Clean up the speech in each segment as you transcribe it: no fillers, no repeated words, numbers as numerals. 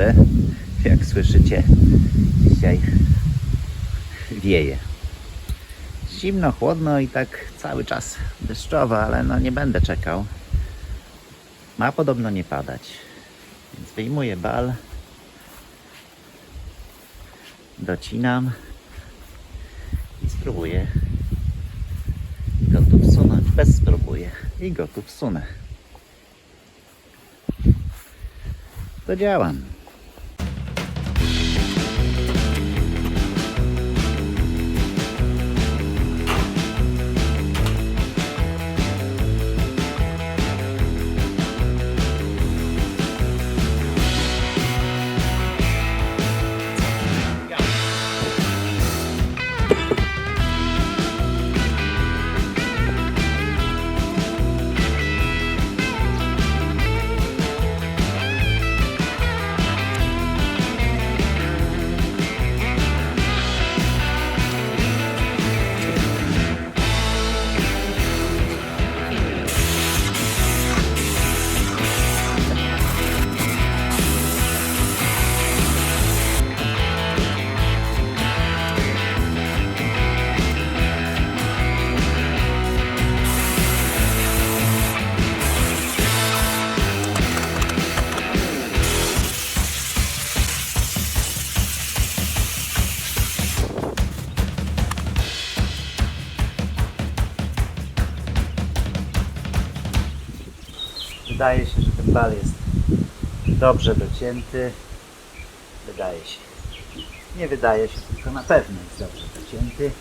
dobry. Jak słyszycie, dzisiaj wieje. Zimno, chłodno i tak cały czas deszczowo, ale no nie będę czekał. Ma podobno nie padać. Więc wyjmuję bal. Docinam i spróbuję go tu wsunąć. Bez spróbuję i go tu wsunę. To działam. Wydaje się, że ten bal jest dobrze docięty. Wydaje się. Nie wydaje się, tylko na pewno jest dobrze docięty.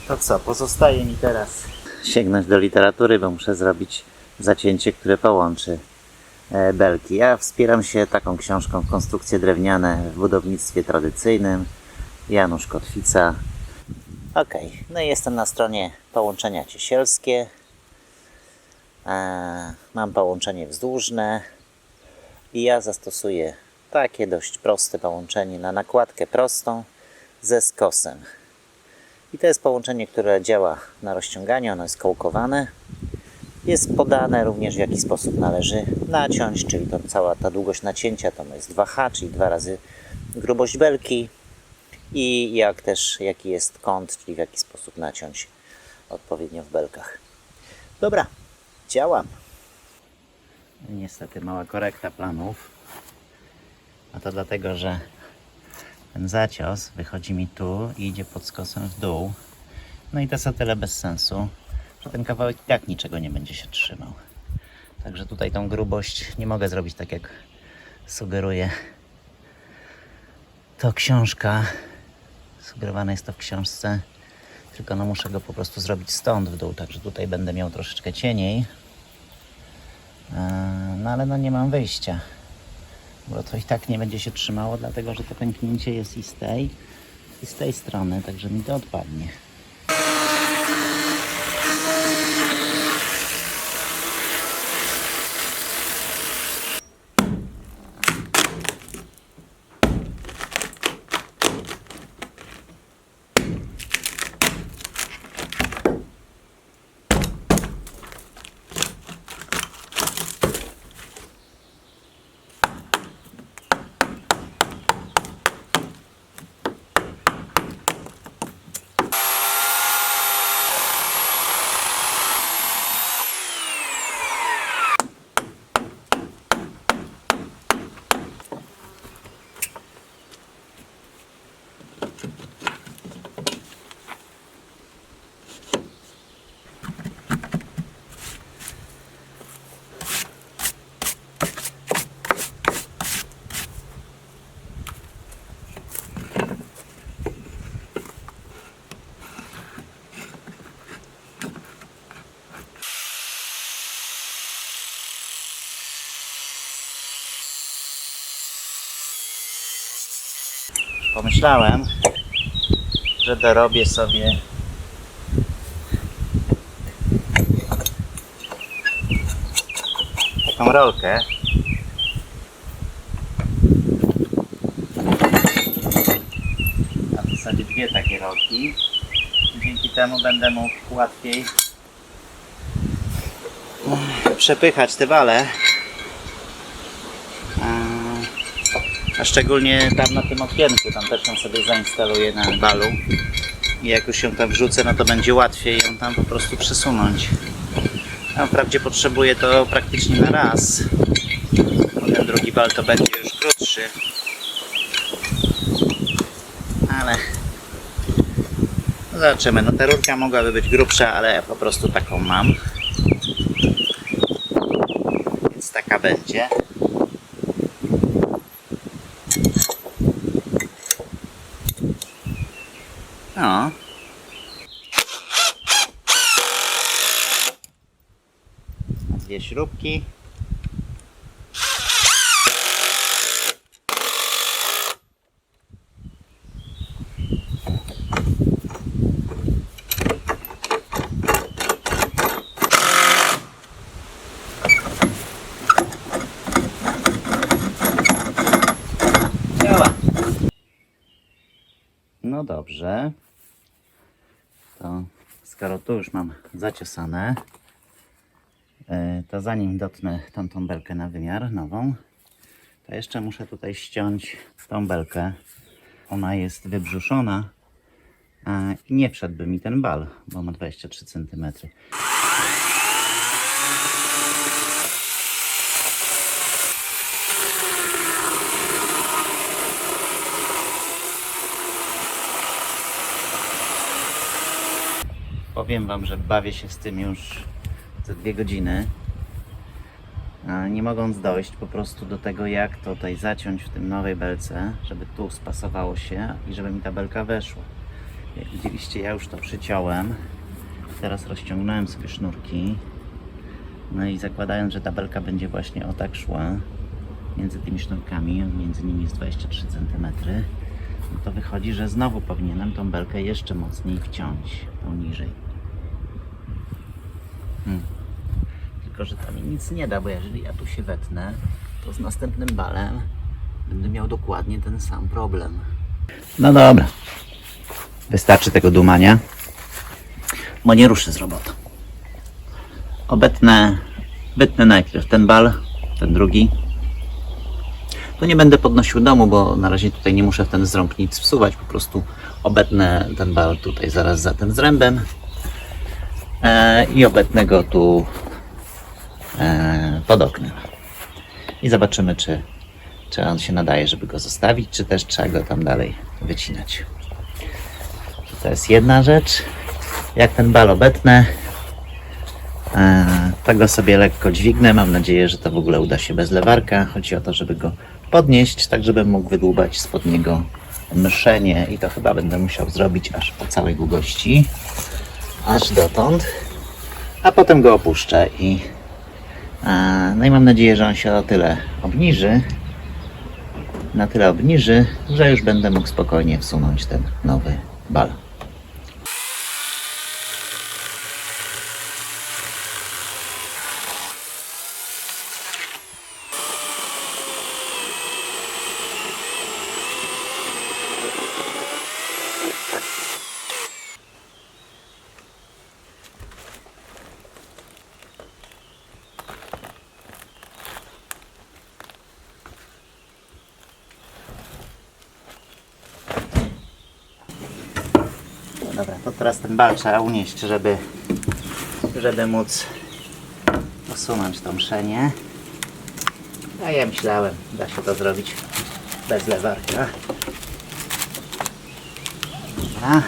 To co? Pozostaje mi teraz sięgnąć do literatury, bo muszę zrobić zacięcie, które połączy belki. Ja wspieram się taką książką Konstrukcje drewniane w budownictwie tradycyjnym. Janusz Kotwica. Ok, no i jestem na stronie połączenia ciesielskie. Mam połączenie wzdłużne i ja zastosuję takie dość proste połączenie na nakładkę prostą ze skosem. I to jest połączenie, które działa na rozciąganie, ono jest kołkowane. Jest podane również, w jaki sposób należy naciąć, czyli to cała ta długość nacięcia to jest 2H, czyli 2 razy grubość belki. I jaki jest kąt, czyli w jaki sposób naciąć odpowiednio w belkach. Dobra, działam. Niestety mała korekta planów. A to dlatego, że ten zacios wychodzi mi tu i idzie pod skosem w dół. No i to jest o tyle bez sensu, że ten kawałek i tak niczego nie będzie się trzymał. Także tutaj tą grubość nie mogę zrobić tak, jak sugeruje to książka. Sugerowane jest to w książce, tylko no muszę go po prostu zrobić stąd w dół, także tutaj będę miał troszeczkę cieniej. No ale no nie mam wyjścia, bo to i tak nie będzie się trzymało, dlatego że to pęknięcie jest i z tej strony, także mi to odpadnie. Pomyślałem, że dorobię sobie taką rolkę. A w zasadzie dwie takie rolki. Dzięki temu będę mógł łatwiej przepychać te wale. A szczególnie tam na tym okienku, tam też ją sobie zainstaluję na balu. I jak już ją tam wrzucę, no to będzie łatwiej ją tam po prostu przesunąć. A wprawdzie potrzebuję to praktycznie na raz. Bo ten drugi bal to będzie już krótszy. Ale no zobaczymy. No ta rurka mogłaby być grubsza, ale ja po prostu taką mam. Więc taka będzie. No. Dwie śrubki. Działa. No dobrze. To skoro tu już mam zaciosane, to zanim dotnę tamtą belkę na wymiar nową, to jeszcze muszę tutaj ściąć tą belkę. Ona jest wybrzuszona i nie wszedłby mi ten bal, bo ma 23 cm. Powiem Wam, że bawię się z tym już za 2 godziny, nie mogąc dojść po prostu do tego, jak to tutaj zaciąć w tym nowej belce, żeby tu spasowało się i żeby mi ta belka weszła. Jak widzieliście, ja już to przyciąłem. Teraz rozciągnąłem sobie sznurki. No i zakładając, że ta belka będzie właśnie o tak szła między tymi sznurkami, między nimi jest 23 cm, no to wychodzi, że znowu powinienem tą belkę jeszcze mocniej wciąć, tą niżej. Tylko że to mi nic nie da, bo jeżeli ja tu się wetnę, to z następnym balem będę miał dokładnie ten sam problem. No dobra. Wystarczy tego dumania, bo nie ruszę z robotą. Wytnę najpierw ten bal, ten drugi. Tu nie będę podnosił domu, bo na razie tutaj nie muszę w ten zrąb nic wsuwać. Po prostu obetnę ten bal tutaj zaraz za tym zrębem i obetnę go tu pod oknem. I zobaczymy, czy on się nadaje, żeby go zostawić, czy też trzeba go tam dalej wycinać. To jest jedna rzecz. Jak ten bal obetnę, to go sobie lekko dźwignę. Mam nadzieję, że to w ogóle uda się bez lewarka. Chodzi o to, żeby go podnieść, tak żebym mógł wydłubać spod niego mszenie i to chyba będę musiał zrobić aż po całej długości, aż dotąd, a potem go opuszczę no i mam nadzieję, że on się na tyle obniży, że już będę mógł spokojnie wsunąć ten nowy bal. Dobra, to teraz ten bal trzeba unieść, żeby móc usunąć tą mszenię. A ja myślałem, da się to zrobić bez lewarka. Dobra.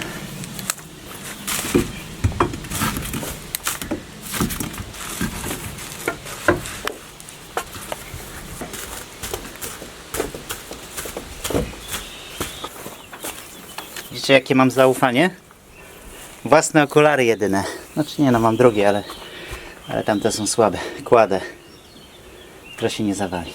Widzicie, jakie mam zaufanie? Własne okulary jedyne. Znaczy nie, no mam drugie, ale tamte są słabe. Kładę, że się nie zawali.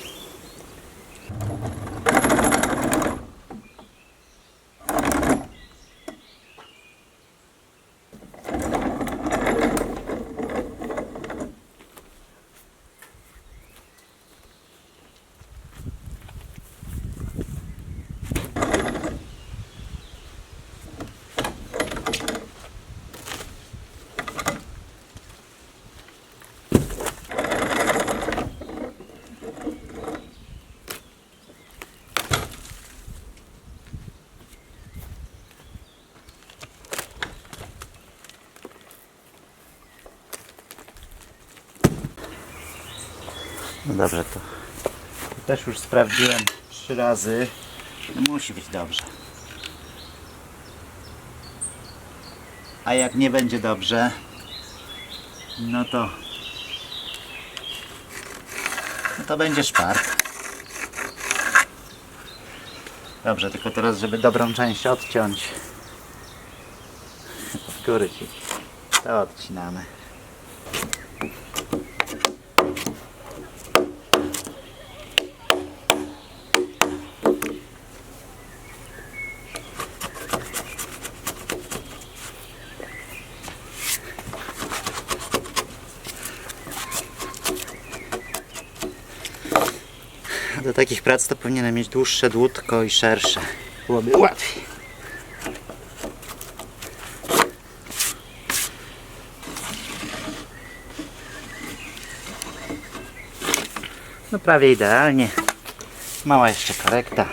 No dobrze, to też już sprawdziłem 3 razy. No musi być dobrze. A jak nie będzie dobrze, no to będzie szpark. Dobrze, tylko teraz, żeby dobrą część odciąć, z góry to odcinamy. Do takich prac to powinienem mieć dłuższe dłutko i szersze. Byłoby łatwiej. No prawie idealnie. Mała jeszcze korekta.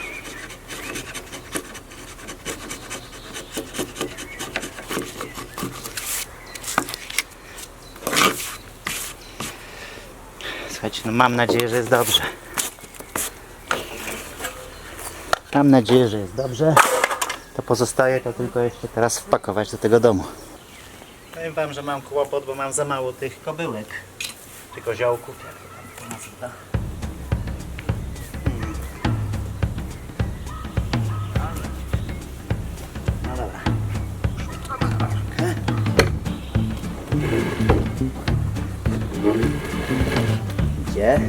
Słuchajcie, no mam nadzieję, że jest dobrze. Mam nadzieję, że jest dobrze. To pozostaje to tylko jeszcze teraz wpakować do tego domu. Powiem wam, że mam kłopot, bo mam za mało tych kobyłek. Czy koziołków, jak to tam to nazywa. No dobra. Gdzie?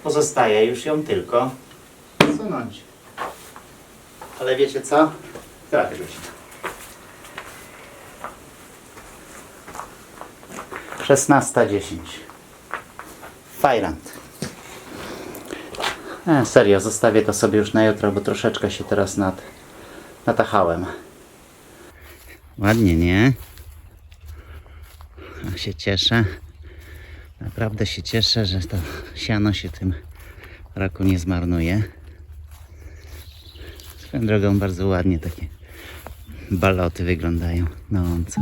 Pozostaje już ją tylko sunąć. Ale wiecie co? Trochę godzina. 16:10. Fajrant. Serio, zostawię to sobie już na jutro, bo troszeczkę się teraz natachałem. Ładnie, nie? Ja się cieszę. Naprawdę się cieszę, że to siano się tym roku nie zmarnuje. Swoją drogą bardzo ładnie takie baloty wyglądają na łące.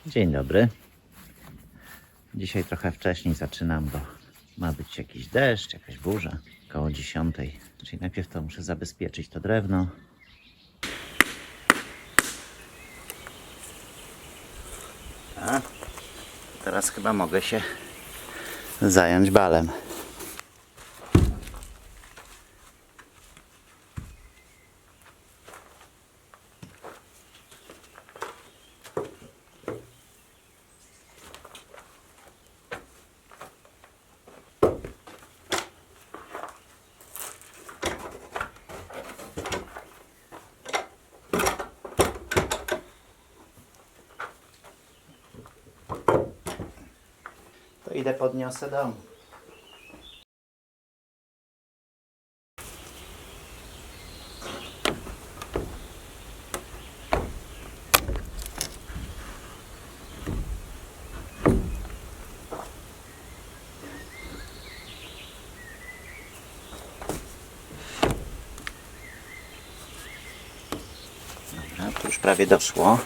Dzień dobry. Dzisiaj trochę wcześniej zaczynam, bo ma być jakiś deszcz, jakaś burza. Koło 10. Czyli najpierw to muszę zabezpieczyć to drewno. A teraz chyba mogę się zająć balem. To idę podniosę dom. Dobra, to już prawie doszło.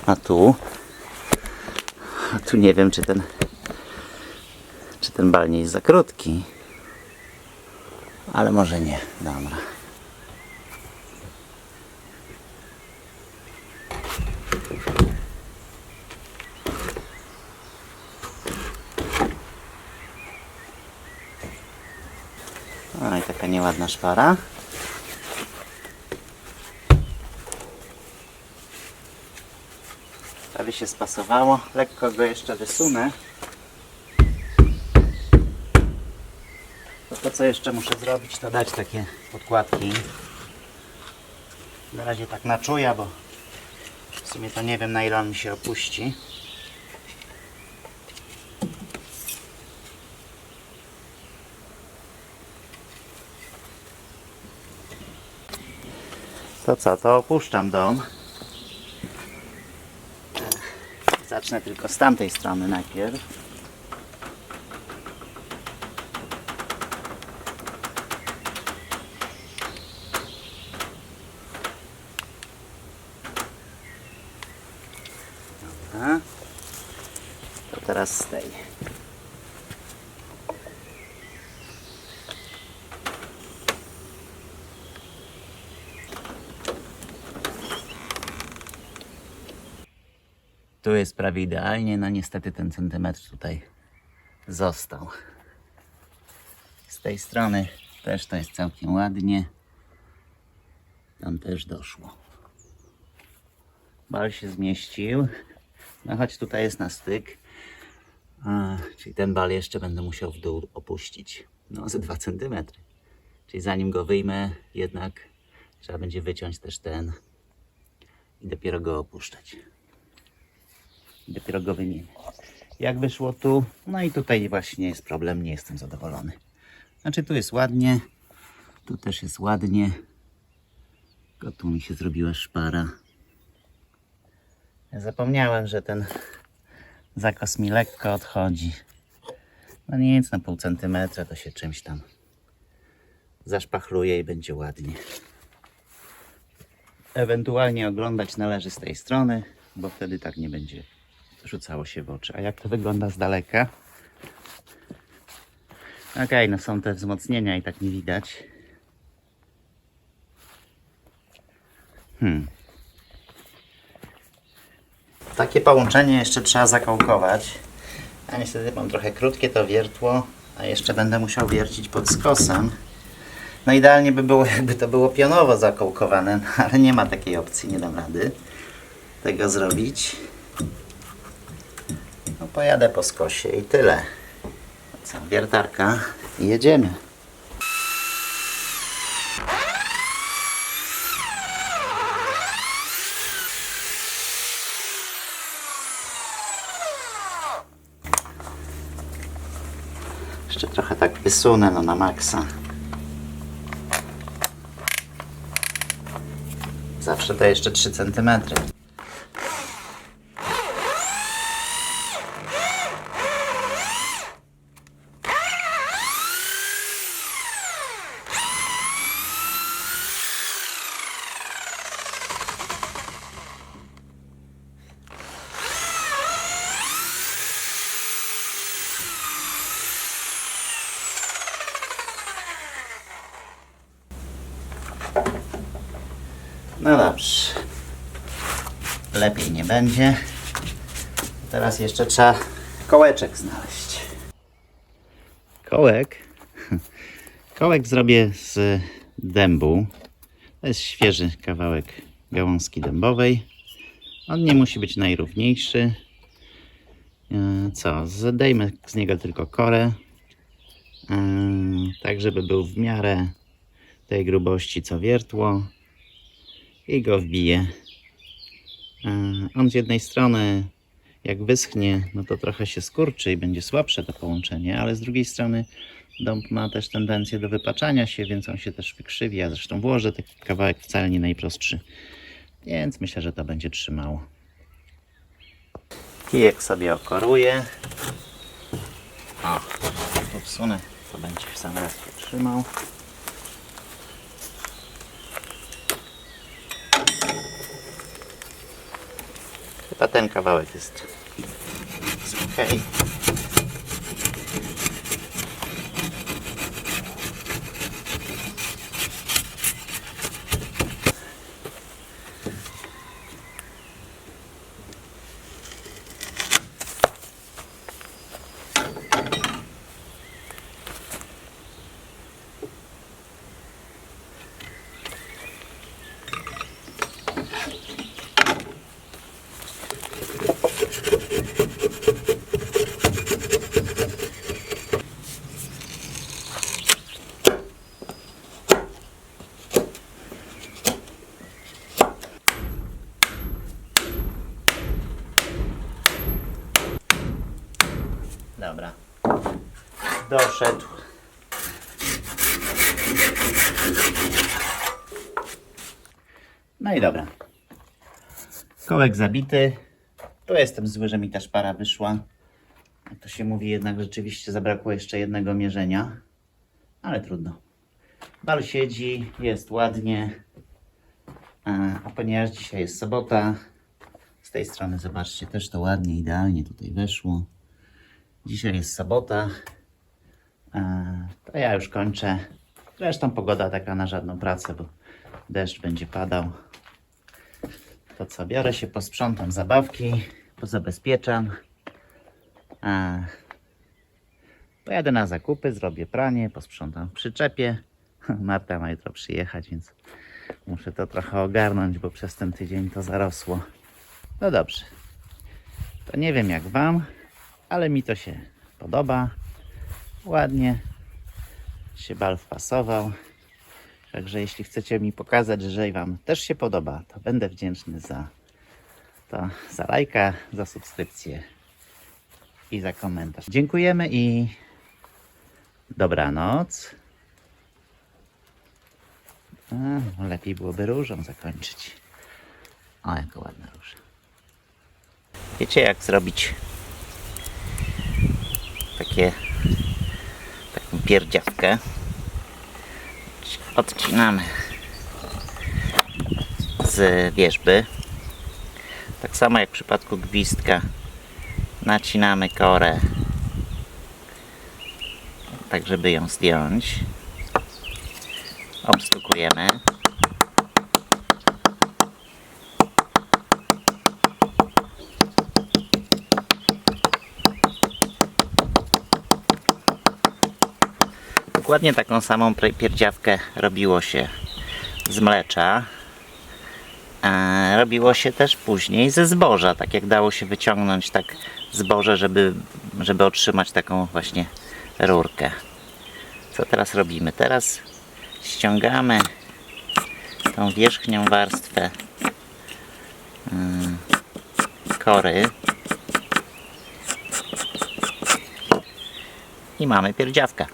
A tu nie wiem, czy ten bal nie jest za krótki. Ale może nie. Dobra. A i taka nieładna szpara. Prawie się spasowało. Lekko go jeszcze wysunę. To co jeszcze muszę zrobić, to dać takie podkładki. Na razie tak na czuja, bo w sumie to nie wiem, na ile on mi się opuści. To co, to opuszczam dom. Zacznę tylko z tamtej strony najpierw. Dobra. To teraz z tej. Tu jest prawie idealnie, no niestety ten centymetr tutaj został. Z tej strony też to jest całkiem ładnie. Tam też doszło. Bal się zmieścił. No choć tutaj jest na styk. Czyli ten bal jeszcze będę musiał w dół opuścić. No ze 2 cm. Czyli zanim go wyjmę, jednak Trzeba będzie wyciąć też ten i dopiero go opuszczać. I dopiero go wymienię. Jak wyszło tu? No i tutaj właśnie jest problem, nie jestem zadowolony. Znaczy tu jest ładnie, tu też jest ładnie. Tylko tu mi się zrobiła szpara. Ja zapomniałem, że ten zakos mi lekko odchodzi. No nic, na pół centymetra to się czymś tam zaszpachluje i będzie ładnie. Ewentualnie oglądać należy z tej strony, bo wtedy tak nie będzie rzucało się w oczy. A jak to wygląda z daleka? Okej, no są te wzmocnienia i tak nie widać. Takie połączenie jeszcze trzeba zakołkować. A niestety mam trochę krótkie to wiertło, a jeszcze będę musiał wiercić pod skosem. No idealnie by było, jakby to było pionowo zakołkowane, no, ale nie ma takiej opcji, nie dam rady tego zrobić. No pojadę po skosie i tyle. Co, wiertarka i jedziemy. Jeszcze trochę tak wysunę, no na maksa. Zawsze to jeszcze 3 cm. No dobrze. Lepiej nie będzie. Teraz jeszcze trzeba kołeczek znaleźć. Kołek zrobię z dębu. To jest świeży kawałek gałązki dębowej. On nie musi być najrówniejszy. Zdejmę z niego tylko korę. Tak, żeby był w miarę tej grubości co wiertło. I go wbiję. On z jednej strony jak wyschnie, no to trochę się skurczy i będzie słabsze to połączenie, ale z drugiej strony dąb ma też tendencję do wypaczania się, więc on się też wykrzywi. Ja zresztą włożę taki kawałek wcale nie najprostszy, więc myślę, że to będzie trzymało. Kijek sobie okoruję. O, tu wsunę, to będzie w sam raz trzymał. Chyba ten kawałek jest ok. Dobra, doszedł. No i dobra. Kołek zabity. Tu jestem zły, że mi ta szpara wyszła. Jak to się mówi, jednak rzeczywiście zabrakło jeszcze jednego mierzenia. Ale trudno. Bal siedzi, jest ładnie. A ponieważ dzisiaj jest sobota, z tej strony zobaczcie, też to ładnie, idealnie tutaj weszło. Dzisiaj jest sobota, to ja już kończę. Zresztą pogoda taka na żadną pracę, bo deszcz będzie padał. To co, biorę się, posprzątam zabawki, pozabezpieczam. Pojadę na zakupy, zrobię pranie, posprzątam w przyczepie. Marta ma jutro przyjechać, więc muszę to trochę ogarnąć, bo przez ten tydzień to zarosło. No dobrze, to nie wiem jak Wam, ale mi to się podoba. Ładnie się bal wpasował. Także jeśli chcecie mi pokazać, że Wam też się podoba, to będę wdzięczny za lajka, za subskrypcję i za komentarz. Dziękujemy i dobranoc. Lepiej byłoby różą zakończyć. O, jaka ładna róża. Wiecie, jak zrobić taką pierdziawkę? Odcinamy z wierzby. Tak samo jak w przypadku gwizdka, nacinamy korę, tak żeby ją zdjąć. Obstukujemy. Dokładnie taką samą pierdziawkę robiło się z mlecza. Robiło się też później ze zboża, tak jak dało się wyciągnąć tak zboże, żeby otrzymać taką właśnie rurkę. Co teraz robimy? Teraz ściągamy tą wierzchnią warstwę kory i mamy pierdziawkę.